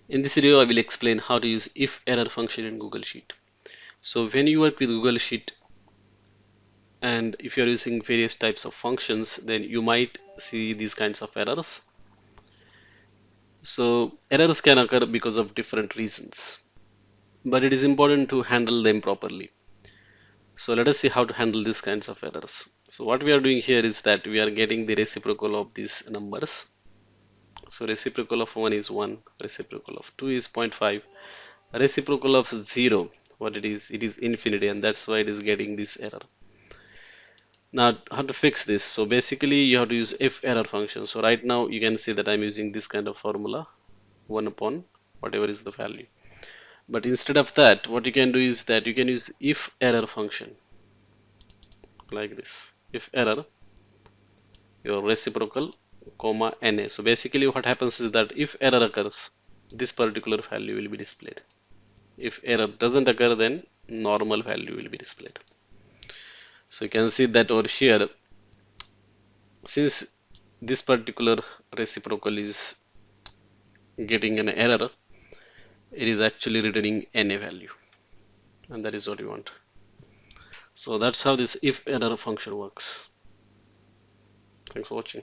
In this video, I will explain how to use IFERROR function in Google Sheet. So when you work with Google Sheet and if you're using various types of functions, then you might see these kinds of errors. So errors can occur because of different reasons, but it is important to handle them properly. So let us see how to handle these kinds of errors. So what we are doing here is that we are getting the reciprocal of these numbers. So reciprocal of 1 is 1, reciprocal of 2 is 0.5, reciprocal of 0, what it is infinity, and that's why it is getting this error. Now how to fix this? So basically you have to use IFERROR function. So right now you can see that I'm using this kind of formula, 1 upon whatever is the value. But instead of that, what you can do is that you can use IFERROR function like this. IFERROR your reciprocal comma na. So basically what happens is that if error occurs, this particular value will be displayed. If error doesn't occur, then normal value will be displayed. So you can see that over here, since this particular reciprocal is getting an error, it is actually returning na value, and that is what you want. So that's how this if error function works. Thanks for watching.